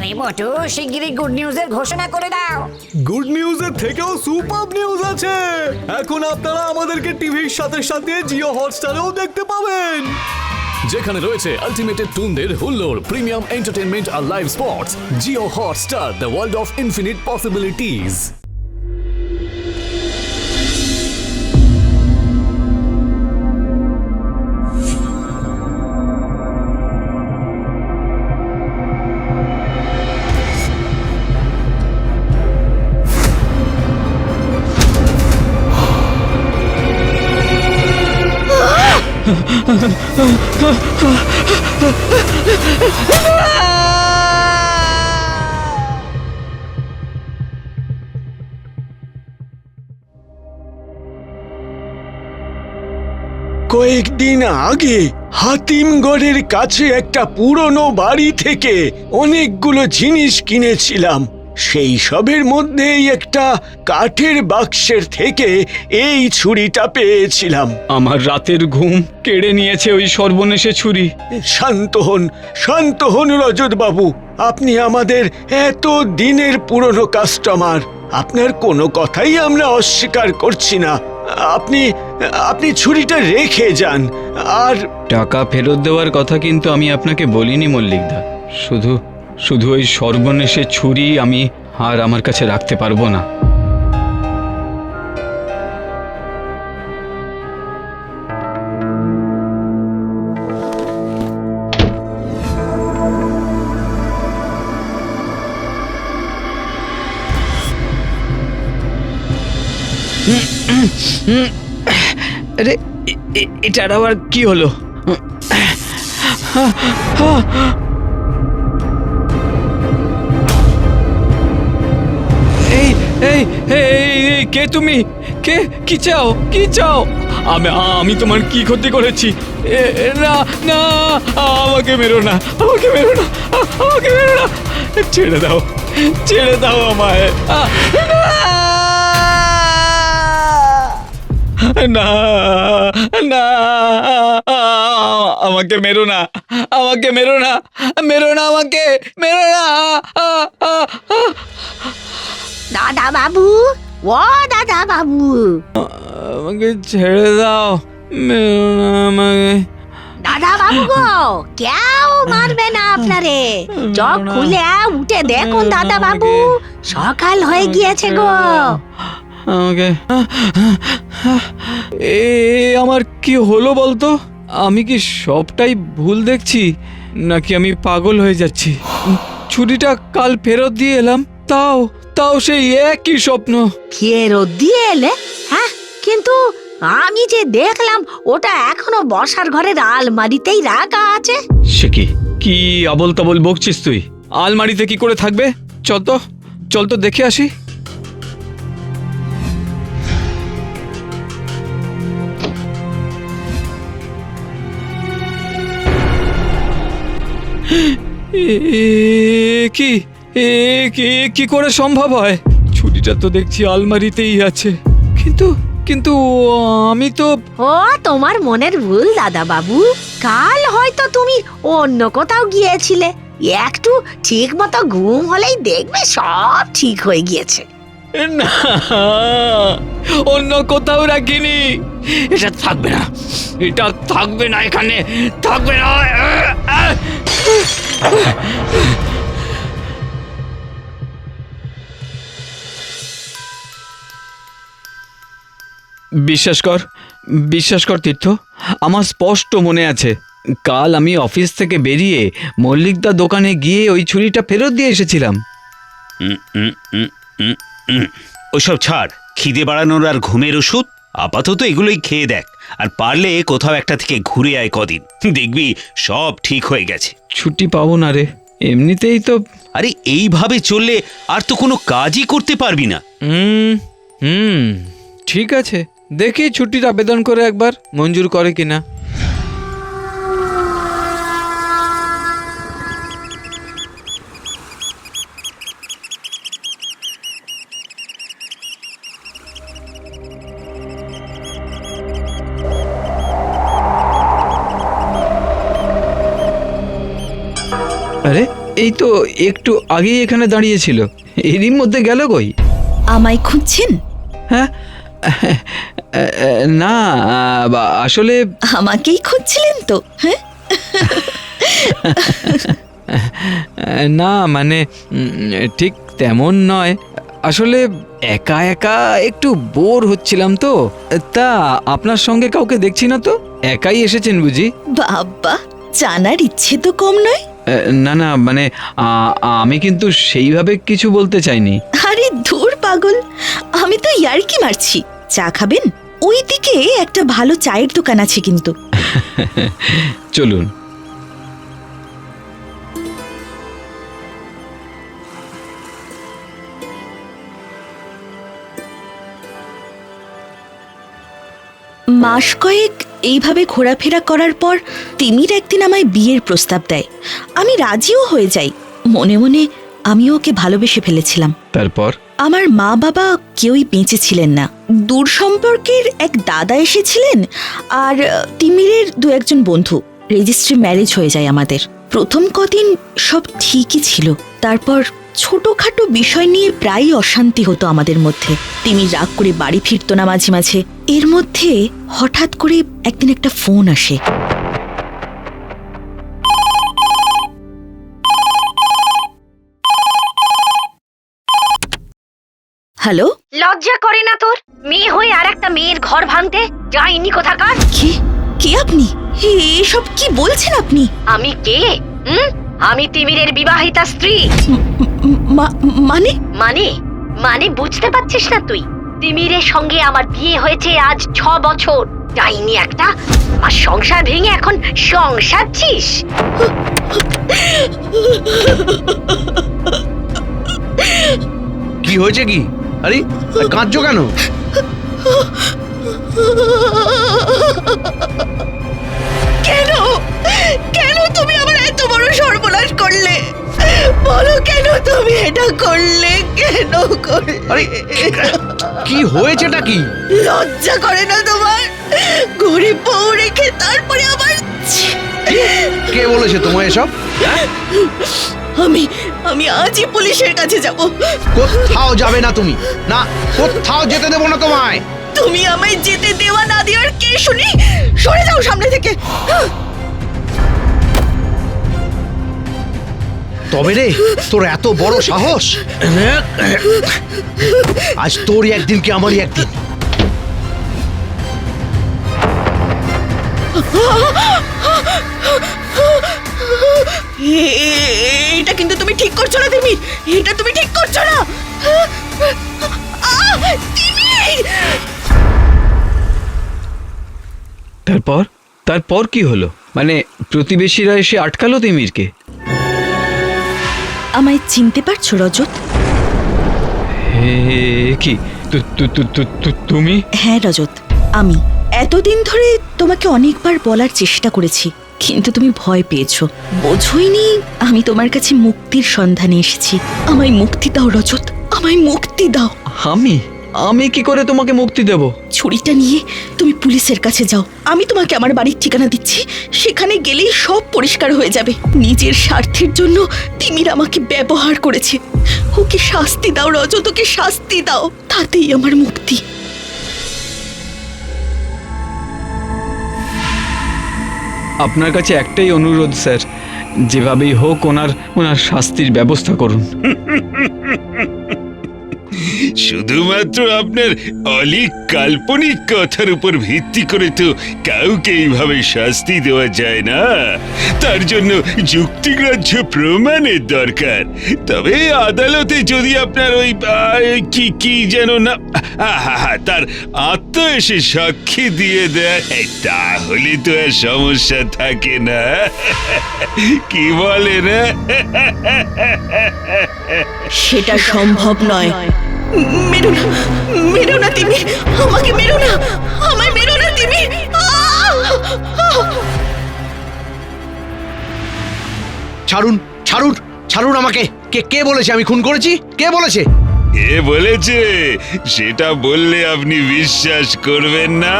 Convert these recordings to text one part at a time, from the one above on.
আরে বটু, শিগগিরই গুড নিউজের ঘোষণা করে দাও। গুড নিউজের থেকেও সুপার নিউজ আছে। এখন আপনারা আমাদেরকে টিভির সাথে সাথে জিও হটস্টারেও দেখতে পাবেন, যেখানে রয়েছে আলটিমেটেড টুনদের হুল্লোড়, প্রিমিয়াম এন্টারটেইনমেন্ট আর live sports. Jio Hotstar, the world of infinite possibilities. কয়েকদিন আগে হাতিমগড়ের কাছে একটা পুরনো বাড়ি থেকে অনেকগুলো জিনিস কিনেছিলাম। সেই সবের মধ্যেই একটা কাঠের বাক্সের থেকে এই ছুরিটা পেয়েছিলাম। আমার রাতের ঘুম কেড়ে নিয়েছে ওই সর্বনেশে ছুরি। শান্ত হন রজত বাবু, আপনি আমাদের এত দিনের পুরনো কাস্টমার। আপনার কোনো কথাই আমরা অস্বীকার করছি না। আপনি ছুরিটা রেখে যান। আর টাকা ফেরত দেওয়ার কথা কিন্তু আমি আপনাকে বলিনি মল্লিকদা। শুধু ওই সর্বনেশে ছুরি আমি আর আমার কাছে রাখতে পারবো না। আরে এটার আবার কি হলো? কে তুমি? কি চাও? আমি তোমার কি ক্ষতি করেছি? না না, আমাকে মেরো না। ছেড়ে দাও আমায়। না না, আমাকে মেরো না, আমাকে। দাদা বাবু, ও দাদা বাবু, আমাকে ছেড়ে দাও, মেরো না আমাকে। দাদা বাবু গো, কেউ মারবে না আপনারে। চোখ খুলে উঠে দেখুন দাদা বাবু, সকাল হয়ে গিয়েছে গো। আমাকে আমার কি হলো বলতো? আমি কি সবটাই ভুল দেখছি, নাকি আমি পাগল হয়ে যাচ্ছি? ছুরিটা কাল ফেরত দিয়ে এলাম, তাও সেই একই স্বপ্ন। ফেরত দিয়ে এলে? হ্যাঁ, কিন্তু আমি যে দেখলাম ওটা এখনো বসার ঘরের আলমারিতেই রাখা আছে। সে কি আবল তাবল বকছিস তুই? আলমারিতে কি করে থাকবে? চল তো দেখে আসি। কি করে সম্ভব হয়? ছুরিটা তো দেখছি আলমারিতেই আছে, কিন্তু আমি তো... ও তোমার মনের ভুল দাদা বাবু। কাল হয়তো তুমি অন্য কোথাও গিয়েছিলে। একটু ঠিক মতো ঘুম হলেই দেখবে সব ঠিক হয়ে গিয়েছে। না, অন্য কোথাও রাখিনি। এটা থাকবে না, এখানে থাকবে না। বিশ্বাস কর তীর্থ, আমার স্পষ্ট মনে আছে কাল আমি অফিস থেকে বেরিয়ে মল্লিকদা দোকানে গিয়ে ওই ছুরিটা ফেরত দিয়ে এসেছিলাম। ওসব ছাড়, খিদে বাড়ানোর আর ঘুমের ওষুধ আপাতত এগুলোই খেয়ে দেখ। আর পারলে কোথাও একটা থেকে ঘুরে আয় কদিন, দেখবি সব ঠিক হয়ে গেছে। ছুটি পাবো না রে, এমনিতেই তো। আরে এইভাবে চললে আর তো কোনো কাজই করতে পারবি না। ঠিক আছে, দেখি ছুটির আবেদন করে একবার মঞ্জুর করে কিনা। আরে আরে এই তো একটু আগেই এখানে দাঁড়িয়েছিল, এরই মধ্যে গেল কই? আমায় খুঁজছেন? হ্যাঁ, না আসলে আমাকেই খুঁজছিলেন তো? হ্যাঁ, না মানে ঠিক তেমন নয়, আসলে একা একা একটু বোর হচ্ছিলাম তো, তা আপনার সঙ্গে কাউকে দেখছি না তো, একাই এসেছেন বুঝি? বাবা, জানার ইচ্ছে তো কম নয়। না না মানে আমি কিন্তু সেইভাবে কিছু বলতে চাইনি। আরে ধুর পাগল, আমি তো ইয়ার্কি মারছি। চা খাবেন? ওই দিকে একটা ভালো চায়ের দোকান আছে কিন্তু। চলুন। মাস কয়েক এইভাবে ঘোরাফেরা করার পর তিমির একদিন আমায় বিয়ের প্রস্তাব দেয়। আমি রাজিও হয়ে যাই। মনে মনে আমিও ওকে ভালোবেসে ফেলেছিলাম। তারপর? আমার মা বাবা কেউই বেঁচে ছিলেন না। দূর সম্পর্কের এক দাদা এসেছিলেন আর তিমিরের দু একজন বন্ধু। রেজিস্ট্রি ম্যারেজ হয়ে যায় আমাদের। প্রথম কদিন সব ঠিকই ছিল, তারপর ছোটখাটো বিষয় নিয়ে প্রায়ই অশান্তি হতো আমাদের মধ্যে। তিমির রাগ করে বাড়ি ফিরতো না মাঝে মাঝে। এর মধ্যে হঠাৎ করে একদিন একটা ফোন আসে। হ্যালো, লজ্জা করে না তোর? মেয়ে হয়ে আর একটা মেয়ের ঘর ভাঙতে যাইনি কোথাকার? কে কে আপনি? এসব কি বলছেন আপনি? আমি কে? আমি তিমিরের বিবাহিতা স্ত্রী। মানে? মানে মানে বুঝতে পারছিস না তুই? তিমিরের সঙ্গে আমার বিয়ে হয়েছে আজ 6 বছর। যাইনি একটা, আমার সংসার ভেঙে এখন সংসারছিস? কি হয়েছে কি? আরে কাঁদছো কেন? কেন কেন তুমি আমার এত বড় সর্বনাশ করলে? বলো, কেন তুমি এটা করলে? কেন করলে? আরে কি হয়েছেটা কি? লজ্জা করে না তোমার? গরিব বউ রেখে তারপরে আবার কে বলেছে তোমায় এসব? আমি আমি আজই পুলিশের কাছে যাব। কোথাও যাবে না তুমি, না কোথাও যেতে দেবো না তোমায়। তুমি আমায় যেতে দেওয়া না দেওয়ার কে শুনি? সরে যাও সামনে থেকে। তবে রে, তোর এত বড় সাহস! আজ তোরই একদিন কি আমারই একদিন। এটা কিন্তু তুমি ঠিক করছো না তিমি, এটা তুমি ঠিক করছো না। তারপর তারপর কি হলো? মানে প্রতিবেশীরা এসে আটকালো তিমিরকে? আমায় চিনতে পারছো রজত? কি তুমি? হ্যাঁ রজত, আমি এতদিন ধরে তোমাকে অনেকবার বলার চেষ্টা করেছি, কিন্তু তুমি ভয় পেয়েছো। বোঝইনি আমি তোমার কাছে মুক্তির সন্ধানে এসেছি। আমায় মুক্তি দাও রজত, আমায় মুক্তি দাও। আমি কি করে তোমাকে মুক্তি দেব? ছুরিটা নিয়ে তুমি পুলিশের কাছে যাও। আমি তোমাকে আমার বাড়ির ঠিকানা দিচ্ছি, সেখানে গেলেই সব পরিষ্কার হয়ে যাবে। নিজের স্বার্থের জন্য তিমির আমাকে ব্যবহার করেছে। ওকে শাস্তি দাও রজত, ওকে শাস্তি দাও, তাতেই আমার মুক্তি। আপনার কাছে একটাই অনুরোধ স্যার, যেভাবেই হোক ওনার শাস্তির ব্যবস্থা করুন। শুধুমাত্র আপনার অলিক কাল্পনিক কথার উপর ভিত্তি করে তো কাউকে এইভাবে শাস্তি দেওয়া যায় না। তার জন্য যুক্তিগ্রাহ্য প্রমাণের দরকার। তবে আদালতে যদি আপনার ওই কি যেন না তার আত্মা এসে সাক্ষী দিয়ে দেয়, তাহলে তো আর সমস্যা থাকে না। কি বলে না? সেটা সম্ভব নয়। মেরো না, মেরো না তিমি, আমাকে মেরো না, আমায় মেরো না তিমি। ছাড়ুন ছাড়ুন ছাড়ুন আমাকে। কে বলেছে আমি খুন করেছি? কে বলেছে? এ বলেছে সেটা বললে আপনি বিশ্বাস করবেন না।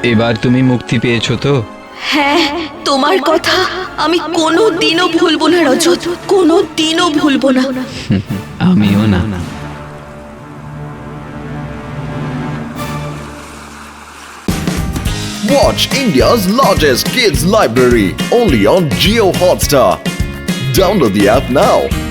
এবার তুমি মুক্তি পেয়েছো তো? হ্যাঁ, তোমার কথা আমি কোনো দিনও ভুলবো না রজত, কোনো দিনও ভুলবো না। আমিও না। Watch India's largest kids library only on Geo Hotstar. Download the app now.